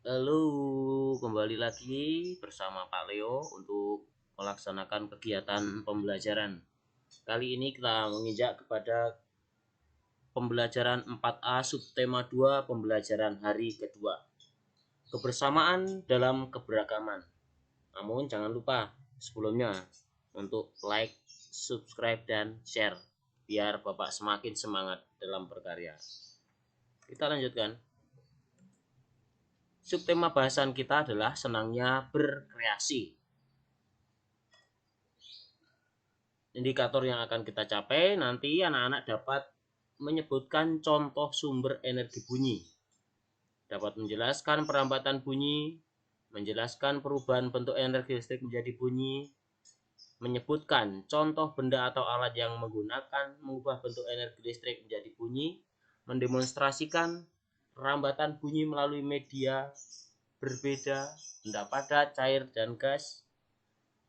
Halo, kembali lagi bersama Pak Leo untuk melaksanakan kegiatan pembelajaran. Kali ini kita menginjak kepada pembelajaran 4A subtema 2 pembelajaran hari kedua. Kebersamaan dalam keberagaman. Namun jangan lupa sebelumnya untuk like, subscribe, dan share biar Bapak semakin semangat dalam berkarya. Kita lanjutkan. Subtema bahasan kita adalah senangnya berkreasi. Indikator yang akan kita capai nanti anak-anak dapat menyebutkan contoh sumber energi bunyi, dapat menjelaskan perambatan bunyi, menjelaskan perubahan bentuk energi listrik menjadi bunyi, menyebutkan contoh benda atau alat yang mengubah bentuk energi listrik menjadi bunyi, mendemonstrasikan perambatan bunyi melalui media berbeda, benda padat, cair, dan gas,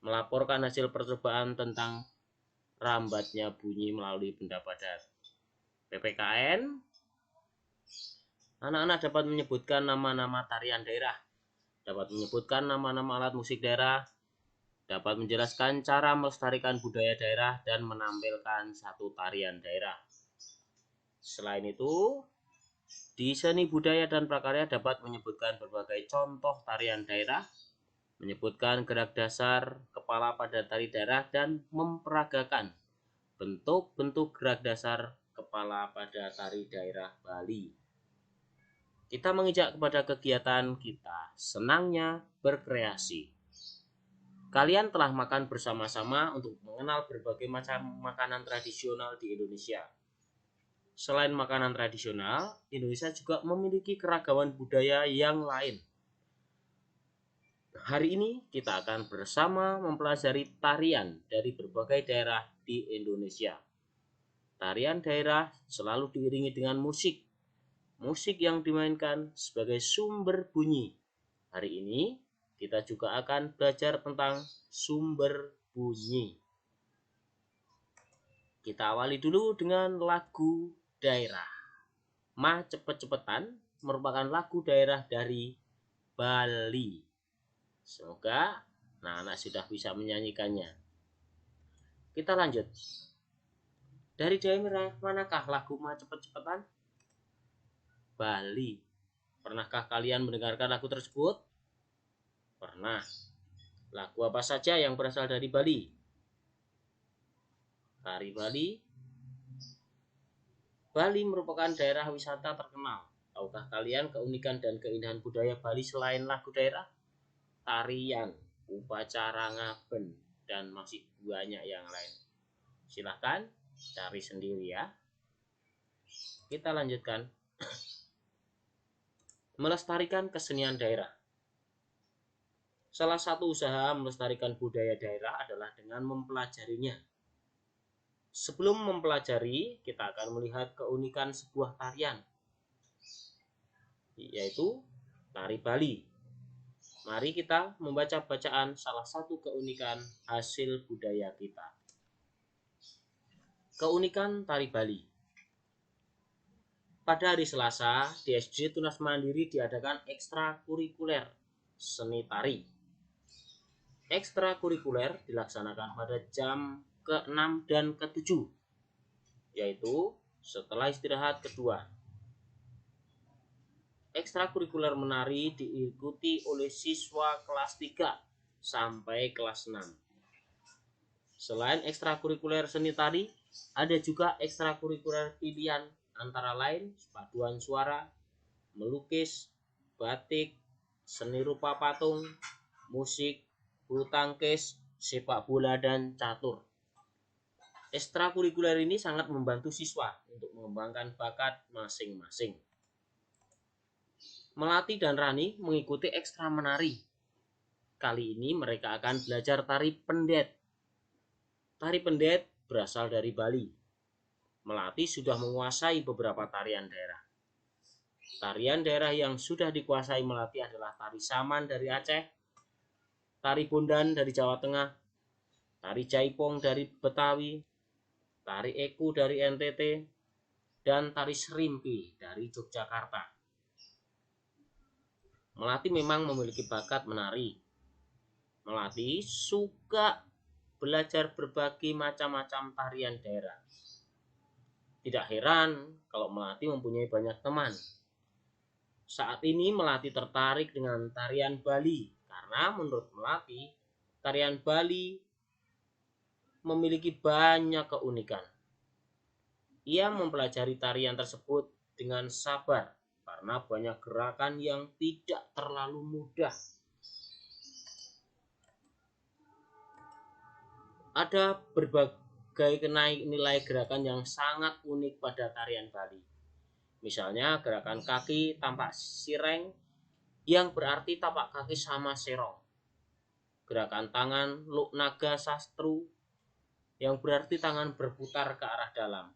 melaporkan hasil percobaan tentang rambatnya bunyi melalui benda padat. PPKN, anak-anak dapat menyebutkan nama-nama tarian daerah, dapat menyebutkan nama-nama alat musik daerah, dapat menjelaskan cara melestarikan budaya daerah, dan menampilkan satu tarian daerah. Selain itu, di seni budaya dan prakarya dapat menyebutkan berbagai contoh tarian daerah, menyebutkan gerak dasar kepala pada tari daerah, dan memperagakan bentuk-bentuk gerak dasar kepala pada tari daerah Bali. Kita menginjak kepada kegiatan kita, senangnya berkreasi. Kalian telah makan bersama-sama untuk mengenal berbagai macam makanan tradisional di Indonesia. Selain makanan tradisional, Indonesia juga memiliki keragaman budaya yang lain. Hari ini kita akan bersama mempelajari tarian dari berbagai daerah di Indonesia. Tarian daerah selalu diiringi dengan musik. Musik yang dimainkan sebagai sumber bunyi. Hari ini kita juga akan belajar tentang sumber bunyi. Kita awali dulu dengan lagu daerah. Ma Cepet-Cepetan merupakan lagu daerah dari Bali. Semoga anak-anak sudah bisa menyanyikannya. Kita lanjut. Dari daerah manakah lagu Ma Cepet-Cepetan? Bali. Pernahkah kalian mendengarkan lagu tersebut? Pernah. Lagu apa saja yang berasal dari Bali? Tari Bali. Bali merupakan daerah wisata terkenal. Tahukah kalian keunikan dan keindahan budaya Bali selain lagu daerah? Tarian, upacara ngaben, dan masih banyak yang lain. Silahkan cari sendiri ya. Kita lanjutkan. Melestarikan kesenian daerah. Salah satu usaha melestarikan budaya daerah adalah dengan mempelajarinya. Sebelum mempelajari, kita akan melihat keunikan sebuah tarian, yaitu tari Bali. Mari kita membaca bacaan salah satu keunikan hasil budaya kita. Keunikan tari Bali. Pada hari Selasa, di SD Tunas Mandiri diadakan ekstrakurikuler seni tari. Ekstrakurikuler dilaksanakan pada jam ke-6 dan ke-7, yaitu setelah istirahat kedua. Ekstrakurikuler menari diikuti oleh siswa kelas 3 sampai kelas 6. Selain ekstrakurikuler seni tari, ada juga ekstrakurikuler pilihan antara lain paduan suara, melukis, batik, seni rupa patung, musik, bulu tangkis, sepak bola, dan catur. Ekstrakurikuler ini sangat membantu siswa untuk mengembangkan bakat masing-masing. Melati dan Rani mengikuti ekstra menari. Kali ini mereka akan belajar tari pendet. Tari pendet berasal dari Bali. Melati sudah menguasai beberapa tarian daerah. Tarian daerah yang sudah dikuasai Melati adalah tari saman dari Aceh, tari bondan dari Jawa Tengah, tari jaipong dari Betawi, tari eku dari NTT, dan tari serimpi dari Yogyakarta. Melati memang memiliki bakat menari. Melati suka belajar berbagai macam-macam tarian daerah. Tidak heran kalau Melati mempunyai banyak teman. Saat ini Melati tertarik dengan tarian Bali karena menurut Melati, tarian Bali memiliki banyak keunikan. Ia mempelajari tarian tersebut dengan sabar karena banyak gerakan yang tidak terlalu mudah. Ada berbagai nilai gerakan yang sangat unik pada tarian Bali. Misalnya gerakan kaki tampak sireng yang berarti tapak kaki sama serong. Gerakan tangan luk naga sastru yang berarti tangan berputar ke arah dalam.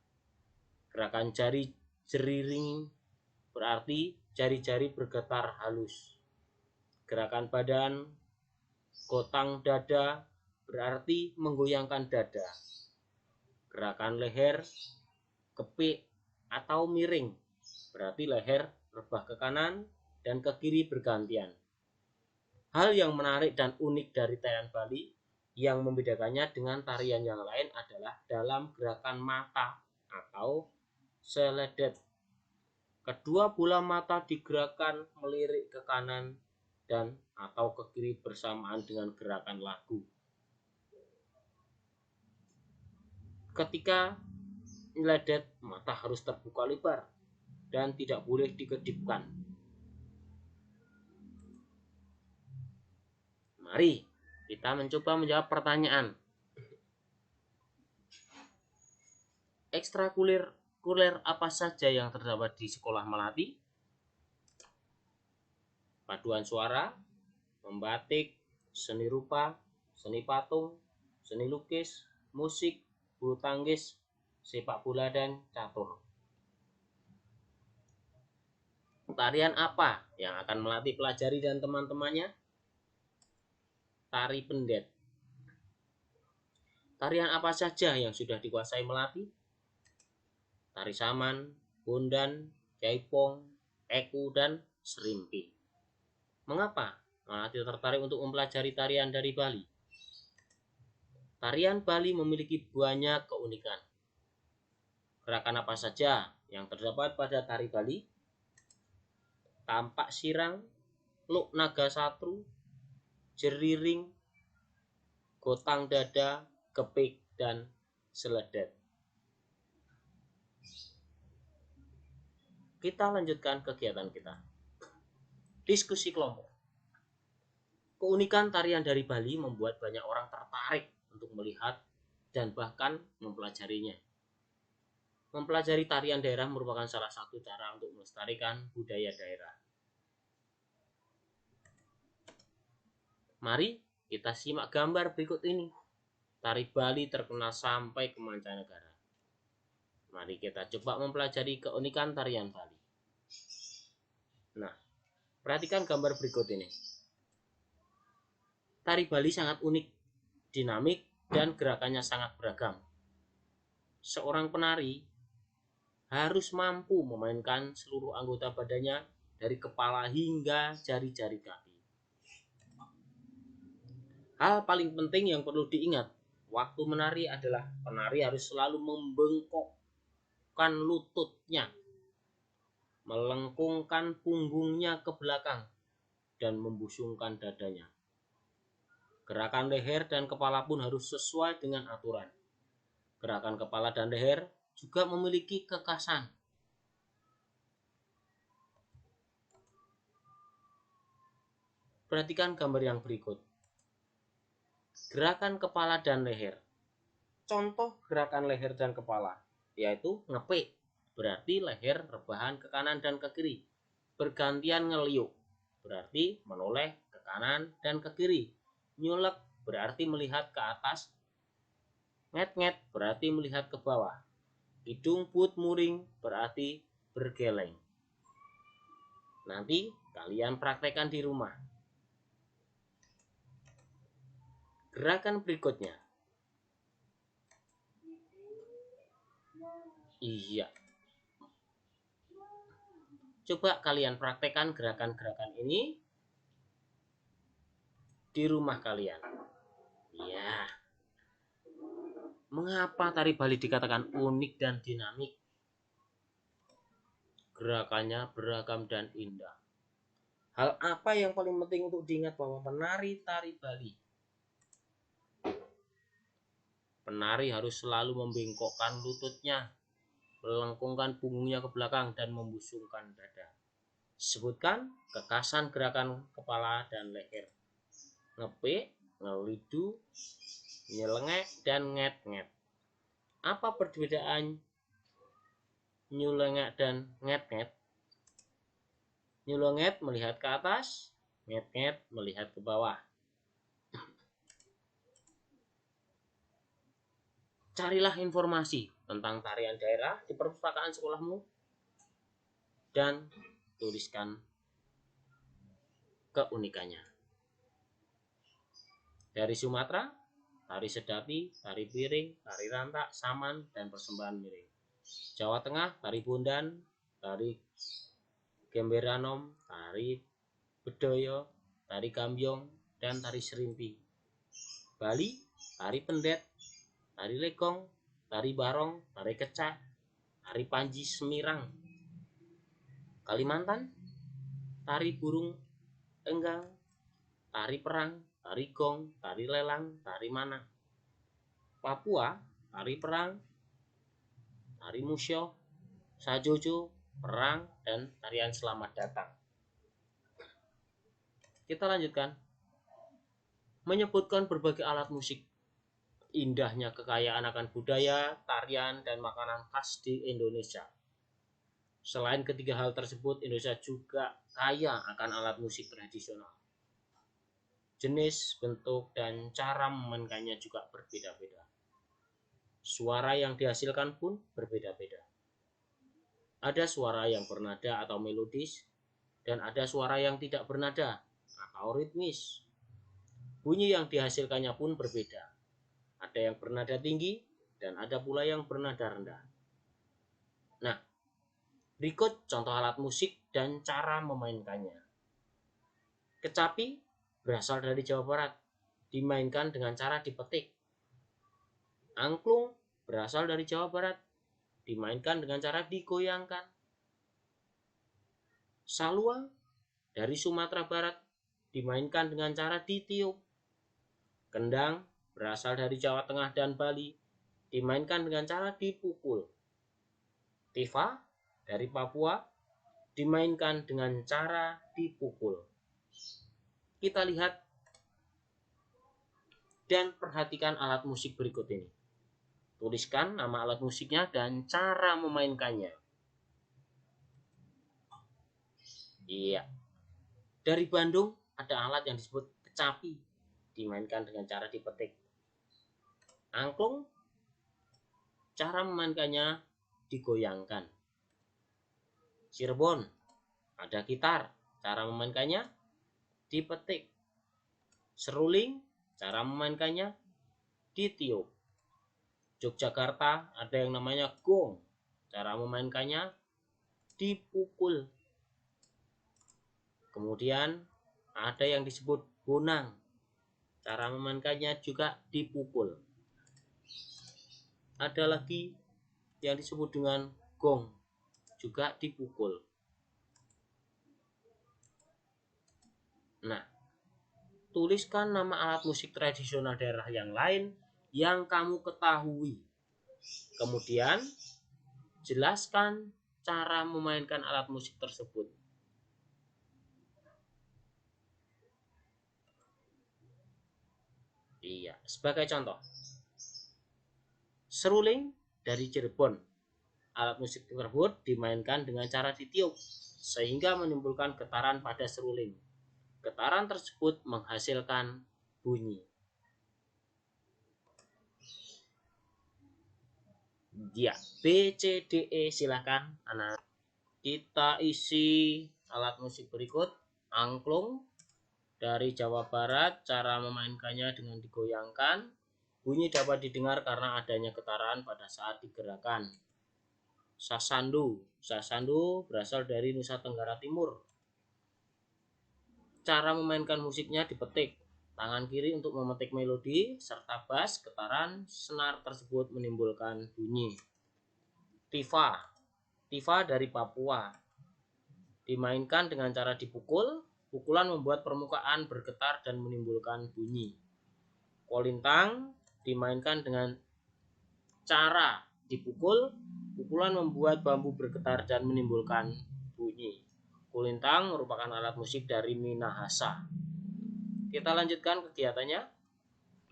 Gerakan jari jeriring berarti jari-jari bergetar halus. Gerakan badan gotang dada berarti menggoyangkan dada. Gerakan leher kepik atau miring berarti leher rebah ke kanan dan ke kiri bergantian. Hal yang menarik dan unik dari tarian Bali yang membedakannya dengan tarian yang lain adalah dalam gerakan mata atau seledet. Kedua bola mata digerakkan melirik ke kanan dan atau ke kiri bersamaan dengan gerakan lagu. Ketika nyeledet, mata harus terbuka lebar dan tidak boleh dikedipkan. Mari kita mencoba menjawab pertanyaan. Ekstrakurikuler apa saja yang terdapat di sekolah Melati? Paduan suara, membatik, seni rupa, seni patung, seni lukis, musik, bulu tangkis, sepak bola, dan catur. Tarian apa yang akan Melati pelajari dan teman-temannya? Tari pendet. Tarian apa saja yang sudah dikuasai Melati? Tari saman, bondan, jaipong, eku, dan serimpi. Mengapa Melati tertarik untuk mempelajari tarian dari Bali? Tarian Bali memiliki banyak keunikan. Gerakan apa saja yang terdapat pada tari Bali? Tampak sirang, luk naga satru, jeriring, gotang dada, kepik, dan seledet. Kita lanjutkan kegiatan kita. Diskusi kelompok. Keunikan tarian dari Bali membuat banyak orang tertarik untuk melihat dan bahkan mempelajarinya. Mempelajari tarian daerah merupakan salah satu cara untuk melestarikan budaya daerah. Mari kita simak gambar berikut ini. Tari Bali terkenal sampai ke mancanegara. Mari kita coba mempelajari keunikan tarian Bali. Nah, perhatikan gambar berikut ini. Tari Bali sangat unik, dinamik, dan gerakannya sangat beragam. Seorang penari harus mampu memainkan seluruh anggota badannya dari kepala hingga jari-jari kaki. Hal paling penting yang perlu diingat waktu menari adalah penari harus selalu membengkokkan lututnya, melengkungkan punggungnya ke belakang, dan membusungkan dadanya. Gerakan leher dan kepala pun harus sesuai dengan aturan. Gerakan kepala dan leher juga memiliki kekhasan. Perhatikan gambar yang berikut. Gerakan kepala dan leher. Contoh gerakan leher dan kepala, yaitu ngepik, berarti leher rebahan ke kanan dan ke kiri. Bergantian ngeliuk, berarti menoleh ke kanan dan ke kiri. Nyulek berarti melihat ke atas. Nget-nget berarti melihat ke bawah. Hidung put muring berarti bergeleng. Nanti kalian praktekkan di rumah. Gerakan berikutnya. Iya. Coba kalian praktekkan gerakan-gerakan ini di rumah kalian. Ya, mengapa tari Bali dikatakan unik dan dinamik? Gerakannya beragam dan indah. Hal apa yang paling penting untuk diingat bahwa penari tari Bali? Penari harus selalu membengkokkan lututnya, melengkungkan punggungnya ke belakang, dan membusungkan dada. Sebutkan kekasan gerakan kepala dan leher. Ngepik, ngelidu, nyelengek, dan nget-nget. Apa perbedaan nyelengek dan nget-nget? Nyelengek melihat ke atas, nget-nget melihat ke bawah. Carilah informasi tentang tarian daerah di perpustakaan sekolahmu dan tuliskan keunikannya. Dari Sumatera, tari sedati, tari piring, tari rantak, saman, dan persembahan miring. Jawa Tengah, tari bundan, tari gemberanom, tari bedoyo, tari gambyong, dan tari serimpi. Bali, tari pendet, tari legong, tari barong, tari kecak, tari panji semirang. Kalimantan, tari burung enggang, tari perang, tari gong, tari lelang, tari mana. Papua, tari perang, tari musyo, sajojo, perang, dan tarian selamat datang. Kita lanjutkan. Menyebutkan berbagai alat musik. Indahnya kekayaan akan budaya, tarian, dan makanan khas di Indonesia. Selain ketiga hal tersebut, Indonesia juga kaya akan alat musik tradisional. Jenis, bentuk, dan cara memainkannya juga berbeda-beda. Suara yang dihasilkan pun berbeda-beda. Ada suara yang bernada atau melodis, dan ada suara yang tidak bernada atau ritmis. Bunyi yang dihasilkannya pun berbeda. Ada yang bernada tinggi, dan ada pula yang bernada rendah. Nah, berikut contoh alat musik dan cara memainkannya. Kecapi berasal dari Jawa Barat, dimainkan dengan cara dipetik. Angklung berasal dari Jawa Barat, dimainkan dengan cara digoyangkan. Salua dari Sumatera Barat, dimainkan dengan cara ditiup. Kendang berasal dari Jawa Tengah dan Bali, dimainkan dengan cara dipukul. Tifa dari Papua, dimainkan dengan cara dipukul. Kita lihat dan perhatikan alat musik berikut ini. Tuliskan nama alat musiknya dan cara memainkannya. Iya. Dari Bandung ada alat yang disebut kecapi, dimainkan dengan cara dipetik. Angklung, cara memainkannya digoyangkan. Cirebon ada gitar, cara memainkannya dipetik. Seruling, cara memainkannya ditiup. Yogyakarta ada yang namanya gong, cara memainkannya dipukul. Kemudian ada yang disebut bonang, cara memainkannya juga dipukul. Ada lagi yang disebut dengan gong, juga dipukul. Nah, tuliskan nama alat musik tradisional daerah yang lain yang kamu ketahui. Kemudian jelaskan cara memainkan alat musik tersebut. Iya, sebagai contoh, seruling dari Cirebon. Alat musik tersebut dimainkan dengan cara ditiup sehingga menimbulkan getaran pada seruling. Getaran tersebut menghasilkan bunyi. Ya, B, C, D, E, silakan anak. Kita isi alat musik berikut. Angklung dari Jawa Barat, cara memainkannya dengan digoyangkan. Bunyi dapat didengar karena adanya getaran pada saat digerakkan. Sasandu berasal dari Nusa Tenggara Timur. Cara memainkan musiknya dipetik. Tangan kiri untuk memetik melodi serta bass getaran senar tersebut menimbulkan bunyi. Tifa. Tifa dari Papua. Dimainkan dengan cara dipukul. Pukulan membuat permukaan bergetar dan menimbulkan bunyi. Kolintang dimainkan dengan cara dipukul. Pukulan membuat bambu bergetar dan menimbulkan bunyi. Kulintang merupakan alat musik dari Minahasa. Kita lanjutkan kegiatannya.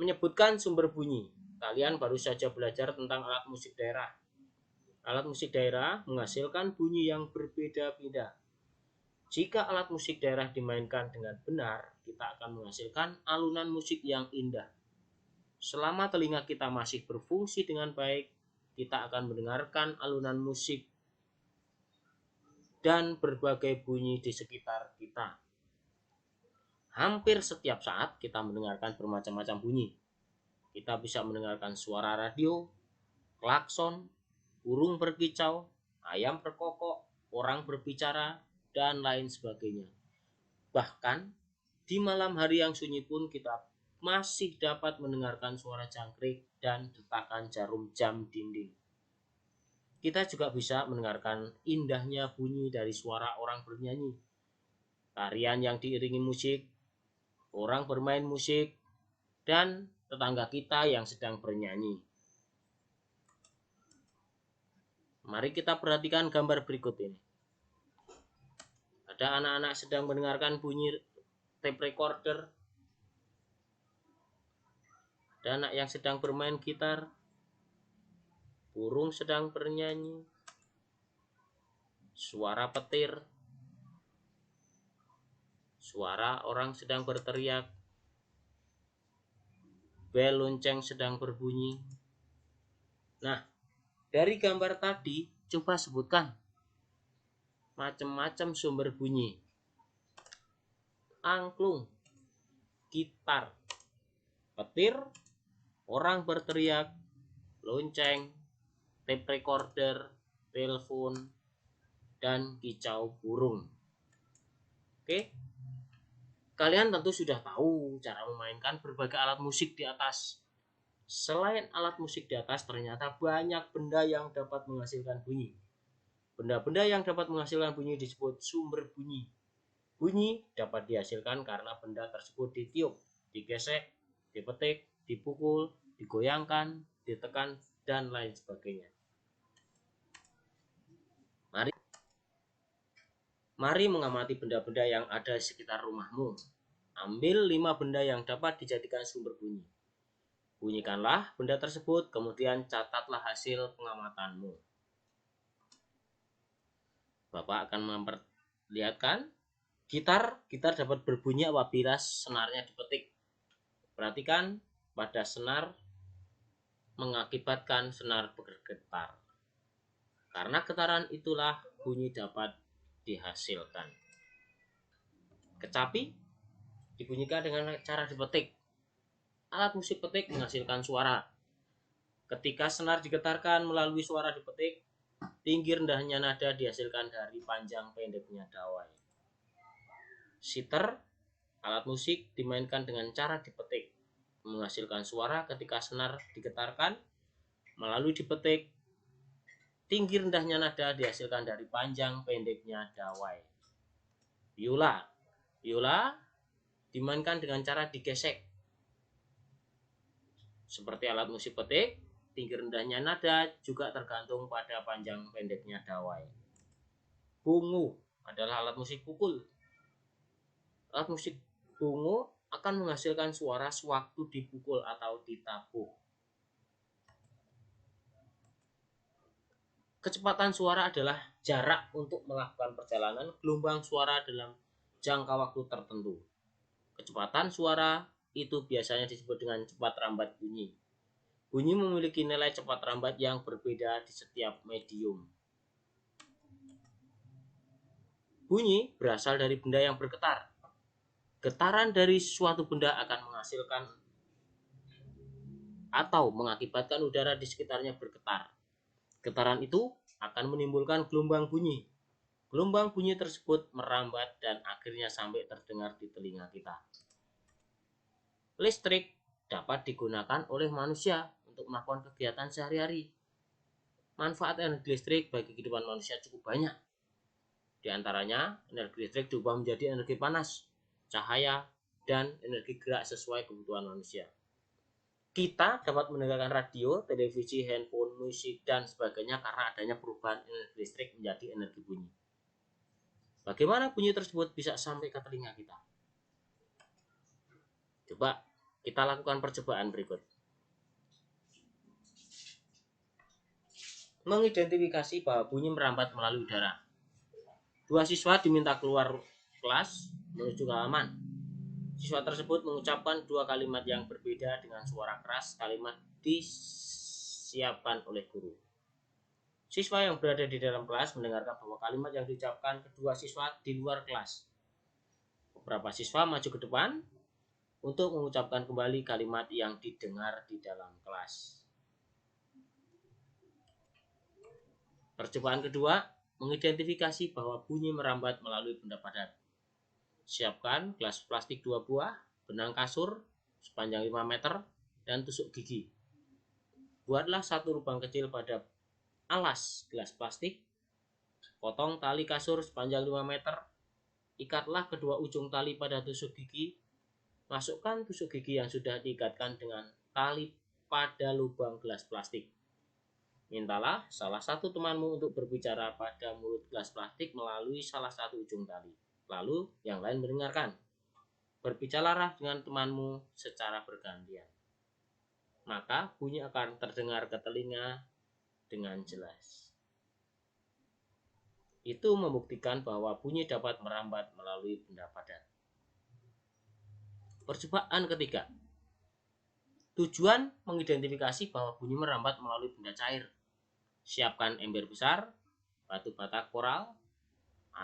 Menyebutkan sumber bunyi. Kalian baru saja belajar tentang alat musik daerah. Alat musik daerah menghasilkan bunyi yang berbeda-beda. Jika alat musik daerah dimainkan dengan benar, kita akan menghasilkan alunan musik yang indah. Selama telinga kita masih berfungsi dengan baik, kita akan mendengarkan alunan musik dan berbagai bunyi di sekitar kita. Hampir setiap saat kita mendengarkan bermacam-macam bunyi. Kita bisa mendengarkan suara radio, klakson, burung berkicau, ayam berkokok, orang berbicara, dan lain sebagainya. Bahkan di malam hari yang sunyi pun kita masih dapat mendengarkan suara jangkrik dan detakan jarum jam dinding. Kita juga bisa mendengarkan indahnya bunyi dari suara orang bernyanyi, tarian yang diiringi musik, orang bermain musik, dan tetangga kita yang sedang bernyanyi. Mari kita perhatikan gambar berikut ini. Ada anak-anak sedang mendengarkan bunyi tape recorder. Ada anak yang sedang bermain gitar. Burung sedang bernyanyi. Suara petir. Suara orang sedang berteriak. Bel lonceng sedang berbunyi. Nah, dari gambar tadi, coba sebutkan macam-macam sumber bunyi. Angklung, gitar, petir, orang berteriak, lonceng, tape recorder, telepon, dan kicau burung. Oke, kalian tentu sudah tahu cara memainkan berbagai alat musik di atas. Selain alat musik di atas, ternyata banyak benda yang dapat menghasilkan bunyi. Benda-benda yang dapat menghasilkan bunyi disebut sumber bunyi. Bunyi dapat dihasilkan karena benda tersebut ditiup, digesek, dipetik, dipukul, digoyangkan, ditekan, dan lain sebagainya. Mari mengamati benda-benda yang ada di sekitar rumahmu. Ambil 5 benda yang dapat dijadikan sumber bunyi. Bunyikanlah benda tersebut, kemudian catatlah hasil pengamatanmu. Bapak akan memperlihatkan gitar dapat berbunyi apabila senarnya dipetik. Perhatikan pada senar mengakibatkan senar bergetar. Karena getaran itulah bunyi dapat dihasilkan. Kecapi dibunyikan dengan cara dipetik. Alat musik petik menghasilkan suara. Ketika senar digetarkan melalui suara dipetik, tinggi rendahnya nada dihasilkan dari panjang pendeknya dawai. Siter, alat musik dimainkan dengan cara dipetik, menghasilkan suara ketika senar digetarkan melalui dipetik. Tinggi rendahnya nada dihasilkan dari panjang pendeknya dawai. Biola dimainkan dengan cara digesek. Seperti alat musik petik, tinggi rendahnya nada juga tergantung pada panjang pendeknya dawai. Bungu adalah alat musik pukul. Alat musik bungu akan menghasilkan suara sewaktu dipukul atau ditabuh. Kecepatan suara adalah jarak untuk melakukan perjalanan gelombang suara dalam jangka waktu tertentu. Kecepatan suara itu biasanya disebut dengan cepat rambat bunyi. Bunyi memiliki nilai cepat rambat yang berbeda di setiap medium. Bunyi berasal dari benda yang bergetar. Getaran dari suatu benda akan menghasilkan atau mengakibatkan udara di sekitarnya bergetar. Getaran itu akan menimbulkan gelombang bunyi. Gelombang bunyi tersebut merambat dan akhirnya sampai terdengar di telinga kita. Listrik dapat digunakan oleh manusia untuk melakukan kegiatan sehari-hari. Manfaat energi listrik bagi kehidupan manusia cukup banyak. Di antaranya, energi listrik diubah menjadi energi panas, cahaya, dan energi gerak sesuai kebutuhan manusia. Kita dapat mendengarkan radio, televisi, handphone, musik, dan sebagainya karena adanya perubahan energi listrik menjadi energi bunyi. Bagaimana bunyi tersebut bisa sampai ke telinga kita? Coba kita lakukan percobaan berikut. Mengidentifikasi bahwa bunyi merambat melalui udara. 2 siswa diminta keluar kelas menuju ke halaman. Siswa tersebut mengucapkan 2 kalimat yang berbeda dengan suara keras. Kalimat disiapkan oleh guru. Siswa yang berada di dalam kelas mendengarkan bahwa kalimat yang diucapkan kedua siswa di luar kelas. Beberapa siswa maju ke depan untuk mengucapkan kembali kalimat yang didengar di dalam kelas. Percobaan kedua, mengidentifikasi bahwa bunyi merambat melalui benda padat. Siapkan gelas plastik 2 buah, benang kasur sepanjang 5 meter, dan tusuk gigi. Buatlah 1 lubang kecil pada alas gelas plastik. Potong tali kasur sepanjang 5 meter. Ikatlah kedua ujung tali pada tusuk gigi. Masukkan tusuk gigi yang sudah diikatkan dengan tali pada lubang gelas plastik. Mintalah salah satu temanmu untuk berbicara pada mulut gelas plastik melalui salah satu ujung tali. Lalu yang lain mendengarkan. Berbicaralah dengan temanmu secara bergantian. Maka bunyi akan terdengar ke telinga dengan jelas. Itu membuktikan bahwa bunyi dapat merambat melalui benda padat. Percobaan ketiga. Tujuan mengidentifikasi bahwa bunyi merambat melalui benda cair. Siapkan ember besar, batu bata koral,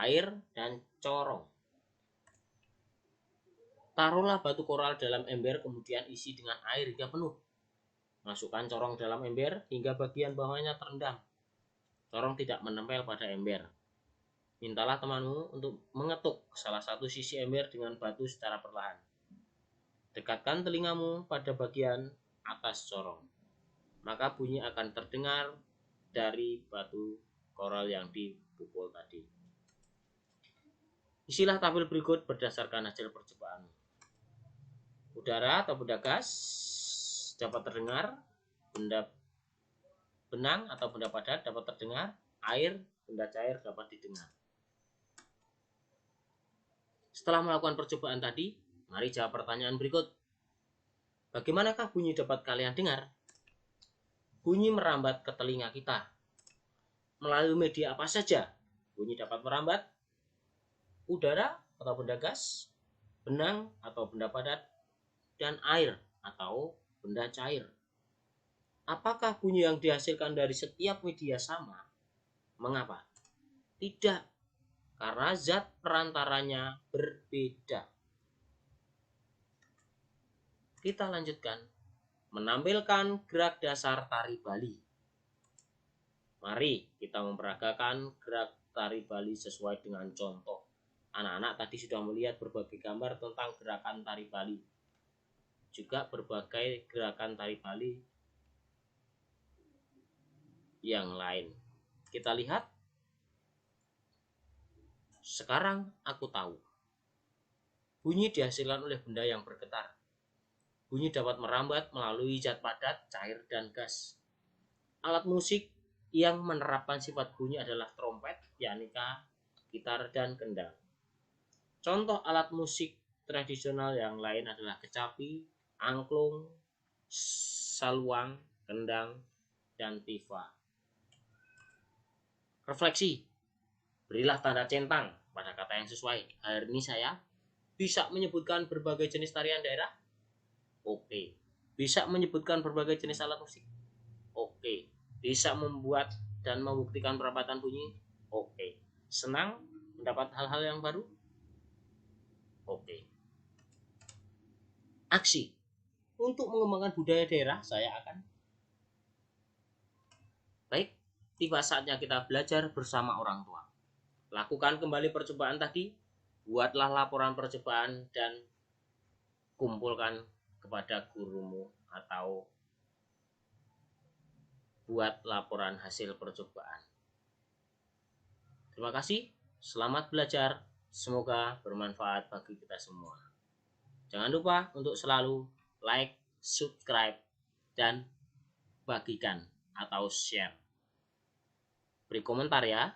air, dan corong. Taruhlah batu koral dalam ember, kemudian isi dengan air hingga penuh. Masukkan corong dalam ember hingga bagian bawahnya terendam. Corong tidak menempel pada ember. Mintalah temanmu untuk mengetuk salah satu sisi ember dengan batu secara perlahan. Dekatkan telingamu pada bagian atas corong. Maka bunyi akan terdengar dari batu koral yang dipukul tadi. Isilah tabel berikut berdasarkan hasil percobaan. Udara atau benda gas dapat terdengar, benda benang atau benda padat dapat terdengar, air, benda cair dapat didengar. Setelah melakukan percobaan tadi, mari jawab pertanyaan berikut. Bagaimanakah bunyi dapat kalian dengar? Bunyi merambat ke telinga kita. Melalui media apa saja bunyi dapat merambat? Udara atau benda gas, benang atau benda padat, dan air atau benda cair. Apakah bunyi yang dihasilkan dari setiap media sama? Mengapa? Tidak, karena zat perantaranya berbeda. Kita lanjutkan. Menampilkan gerak dasar tari Bali. Mari kita memperagakan gerak tari Bali sesuai dengan contoh. Anak-anak tadi sudah melihat berbagai gambar tentang gerakan tari Bali. Juga berbagai gerakan tari Bali yang lain. Kita lihat. Sekarang aku tahu. Bunyi dihasilkan oleh benda yang bergetar. Bunyi dapat merambat melalui zat padat, cair, dan gas. Alat musik yang menerapkan sifat bunyi adalah trompet, pianika, gitar, dan kendang. Contoh alat musik tradisional yang lain adalah kecapi, angklung, saluang, kendang, dan tifa. Refleksi. Berilah tanda centang pada kata yang sesuai. Hari ini saya bisa menyebutkan berbagai jenis tarian daerah. Oke. Bisa menyebutkan berbagai jenis alat musik. Oke. Bisa membuat dan membuktikan perapatan bunyi. Oke. Senang mendapat hal-hal yang baru. Oke. Aksi. Untuk mengembangkan budaya daerah, saya akan. Baik, tiba saatnya kita belajar bersama orang tua. Lakukan kembali percobaan tadi. Buatlah laporan percobaan dan kumpulkan kepada gurumu atau buat laporan hasil percobaan. Terima kasih, selamat belajar, semoga bermanfaat bagi kita semua. Jangan lupa untuk selalu like, subscribe, dan bagikan atau share. Beri komentar ya.